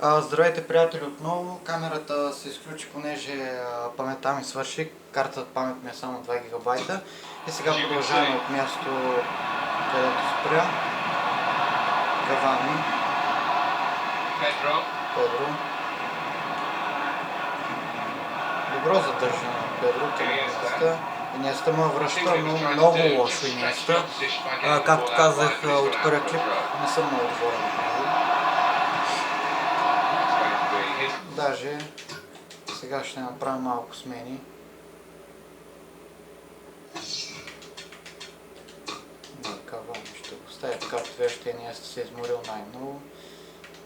Здравейте, приятели, отново. Камерата се изключи, понеже паметта ми свърши. Картата памет ми е само 2 гигабайта. И сега продължаваме от място, където спря. Кавани. Педро. Добро задържане от Педро. Инеста ме връща, но много лошо Инеста. Както казах от първия клип, не съм много отворен от него. Даже сега ще направим малко смени. Кавани ще го ставя, както виждате, Инеста се е изморил най-много.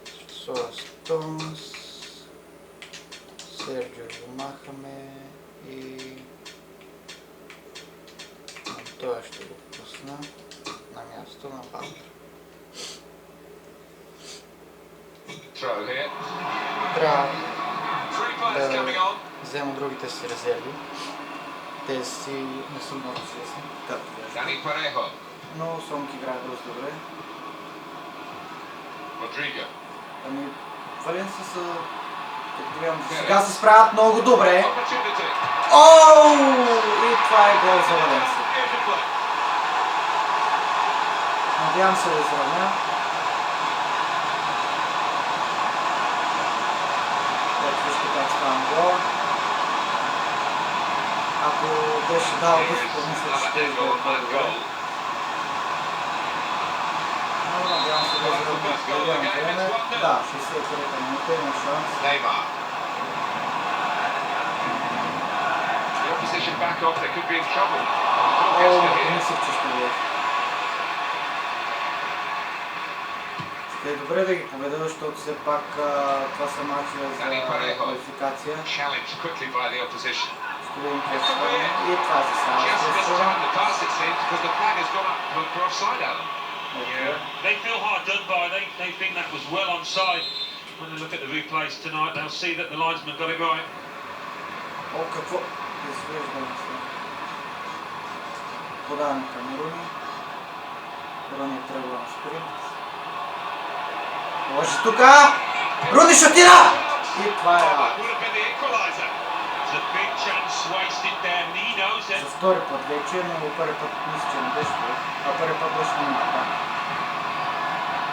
Ще сложа Стоунс. Серджио го махаме и това ще го пусна на място на Бантер. Трябва да взема другите си резерви. Тези си не са много свестни, както виждате. Но Сонг играе доста добре. Ами, Валенсия са... Сега се справят много добре. Оу! И това е гол за Валенсия. Надявам се да изравня. Ето вижте как ставам гол. Ако беше дал дъжд, помисля, че ще е гол. Но надявам се да изравня. Да, 63-та минута има шанс. Мислих, че ще бъде. Ще е добре да ги победа, защото все пак това са мачове за квалификация. Ще видим какво ще бъде. И това се става. They feel hard done by. They think that was well onside. When they look at the replays tonight, they'll see that the linesman got it right. О, какво? Извеждам се. Подаване към Руни. Руни тръгва на спринт. Лъжи тука! Руни шотира! И това е аут. За втори път вече, но първи път мисля, че не беше това. А първи път беше мината.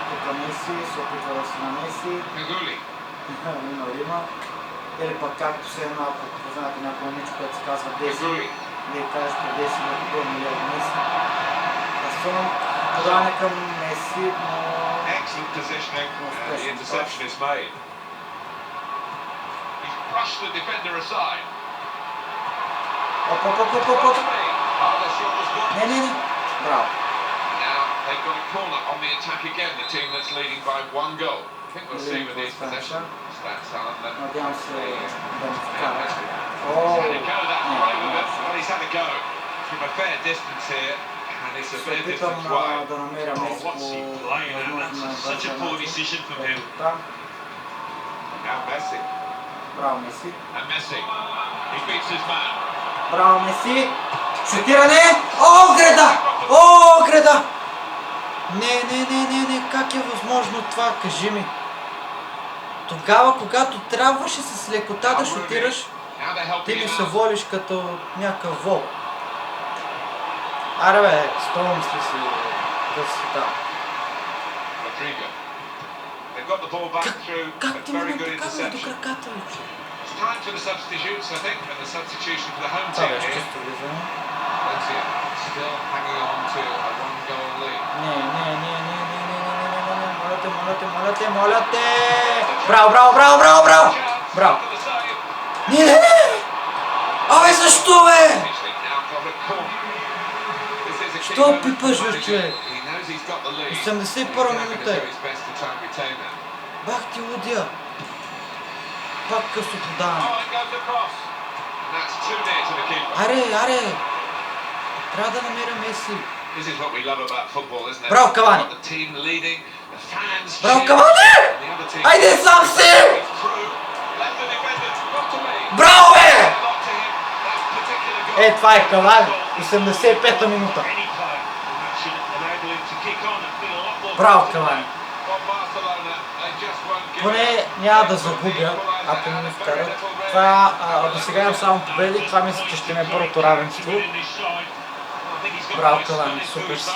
Тук Меси се опитва да се намеси. Има Рима. Или пък както се едно, ако познате някой момиче, което се казва Деси. Вие кажете Деси на пълно или от Меси. Асун, подаване към Меси, но... Excellent positioning, the interception is made. He's brushed the defender aside. Оп. Не. Браво. Now they've got a corner on the attack again, the team that's leading by 1 goal. I think we'll see with these possession stats, Alan. Надявам се да ме вкара. He's had a go from a fair distance here, and it's a fair Се distance опитам wide. да намеря Меси по възможно Such a poor decision from him. Now Messi. Браво, Меси. And Messi. He beats his man. Браво, Меси! Шутиране! О, греда! Не, как е възможно това? Кажи ми. Тогава, когато трябваше с лекота да шутираш, ти ми се волиш като някакъв вол. Аре бе, Стоунс ли си да си там? Как ти мина така до краката ми? Time for the substitutes, I think, and the substitution for the home Това team беше here. чисто влизане. Valencia still hanging on to a 1-goal lead. Не, моля те! Браво! Не! Абе, защо бе? Що пипаш, бе, човек? 81 минута е. Бах ти лудия. Пак късо подаване. Аре! Трябва да намеря Меси. Браво, Кавани! Айде сам си! Браво, бе! Това е Кавани. 85-та минута. Браво, Кавани. поне няма да загубя, ако не ми вкарат. Това, до сега имам само победи, това мисля, че ще ме е първото равенство. Браво, Калани, супер си.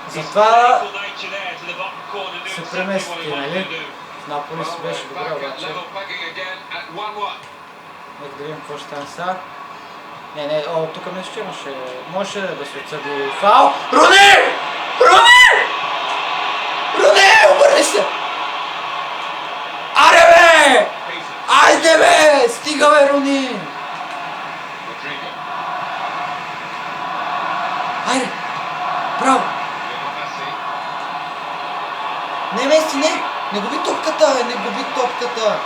Затова се премести, нали? В Наполи си беше добре, обаче. Нека да видим какво ще стане сега. Не, тук мисля, че имаше... Можеше да се отсъди фаул. Руни! Руни! Руни, обърни се! Аре бе! Айде бе! Стига бе, Руни! Айде! Браво! Не, Меси, не! Не губи топката, бе! Не губи топката!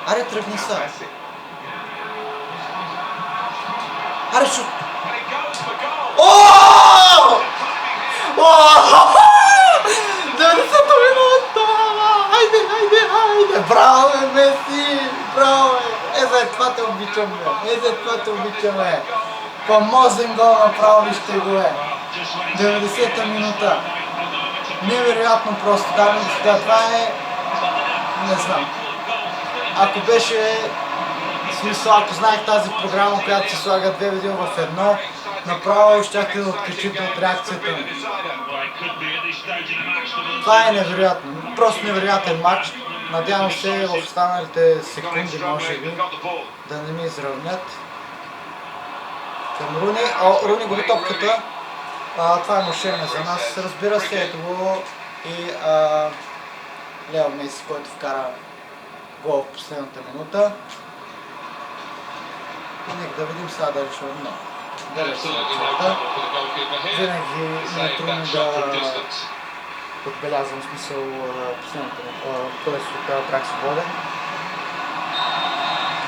Аре, тръгни са! Аре, шут! Ооо! 90-та минута! Айде! Браво, бе, Меси! Браво, бе! За това те обичам, бе! За това те обичам, бе! Фамозен гол направо, вижте го, бе! 90-та минута! Невероятно просто, дами и господа, това е... Не знам. Ако беше... смисъл, ако знаех тази програма, която се слага две видео в едно, направо щяхте да откачите от реакцията ми. Това е невероятно. Просто невероятен матч. Надявам се в останалите секунди, може би, да не ми изравнят. Към Руни. Руни губи топката. Това е мъшение за нас. Разбира се, ето го и Лео Меси, който вкара гол в последната минута. И нека да видим сега дали ще не. Дали ще да. Винаги ми е трудно да отбелязвам смисъл последната колесото трак свободен.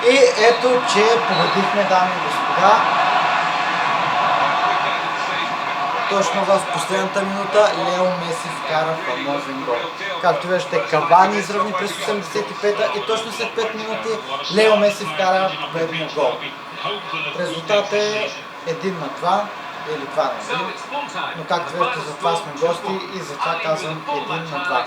И ето, че победихме, дами и господа. Точно в последната минута Лео Меси вкара фамозен гол. Както виждате, Кавани изравни през 85-та и точно след 5 минути Лео Меси вкара победния гол. Резултатът е 1-2 или 2-1. Но както виждате, за това сме гости и затова казвам 1-2.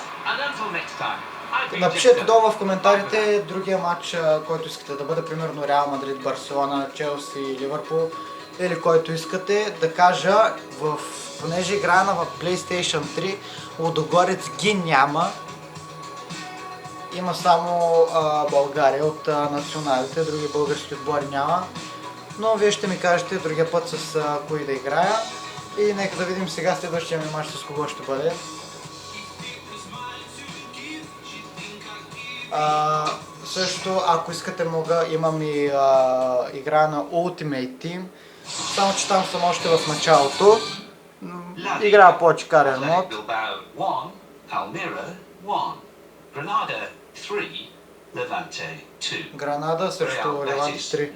Напишете долу в коментарите другия матч, който искате да бъде, примерно Реал Мадрид, Барселона, Челси и Ливърпул, или който искате да кажа, понеже играя на PlayStation 3, Лудогорец ги няма. Има само България от националите, други български отбори няма. Но вие ще ми кажете другия път с кои да играя. И нека да видим сега следващия ми матч с кого ще бъде. Също, ако искате, имам и игра на Ultimate Team. Само че там съм още в началото. Играя повече карен мод. Гранада срещу Леванте 3.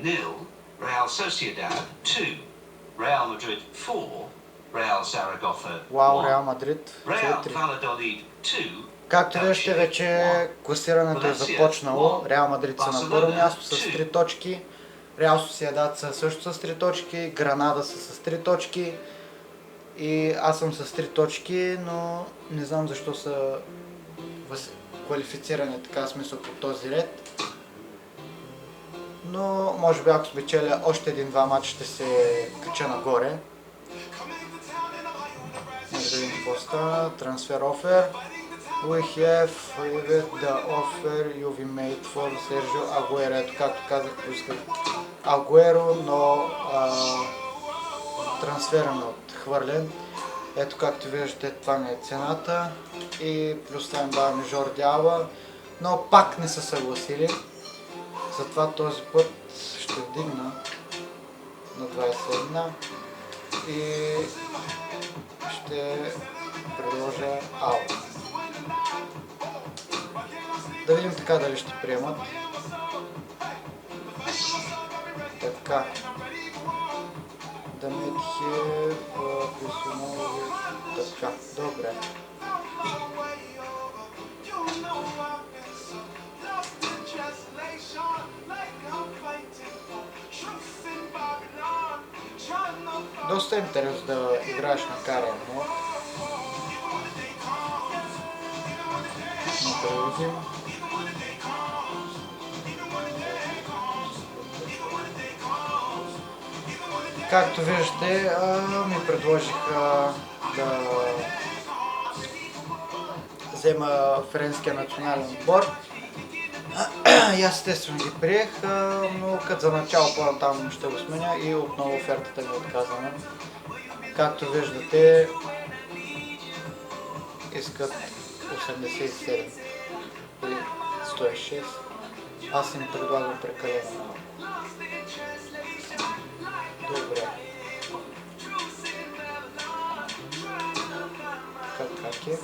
Вау, Реал Мадрид 4. Както виждате, вече класирането е започнало. Реал Мадрид са на първо място с 3 точки. Реал Сосиедад са също с 3 точки. Гранада са с 3 точки. И аз съм с 3 точки, но не знам защо са квалифицирани така смисъл по този ред. Но може би ако спечеля още 1-2 матча ще се кача нагоре. Нека да видим какво става. Трансфер офер. We have the offer you've made for Sergio Aguero. Ето, както казах, поисках Агуеро, но трансфера ми е отхвърлен. Ето, както виждате, това ми е цената. И плюс това им даваме Жорди Алба, но пак не са съгласили. Затова този път ще вдигна на 21 и ще предложа Алба. Да видим така дали ще приемат. Така. Да ме така, добре. Доста е интересно да играеш на карен мод. да видим. Както виждате, ми предложиха да взема френския национален отбор. И аз естествено ги приех, но като за начало по-натам ще го сменя и отново офертата ми е отказана. Както виждате, искат 87 или 106. Аз им предлагам прекалено. Добре. Как е?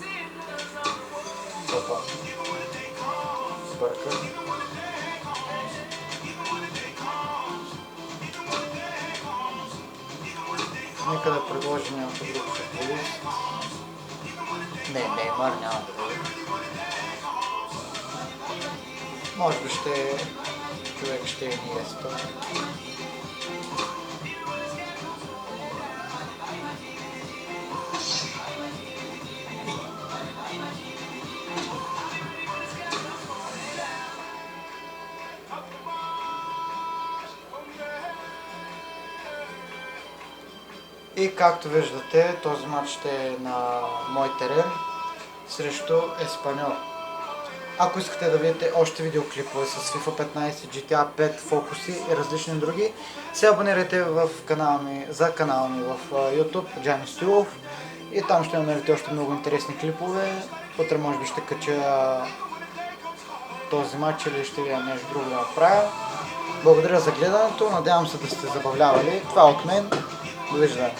Опа. Бърка. Нека да предложим някакъв друг футболист. Неймар няма да бъде. Може би човек ще е Иниеста. И както виждате, този матч ще е на мой терен срещу Еспаньол. Ако искате да видите още видеоклипове с FIFA 15, GTA 5, фокуси и различни други, се абонирайте за канала ми в YouTube, Джани Стоилов, и там ще намерите още много интересни клипове. Утре може би ще кача този матч или ще видя нещо друго да направя. Благодаря за гледането, надявам се да сте забавлявали. Това от мен. Довиждане.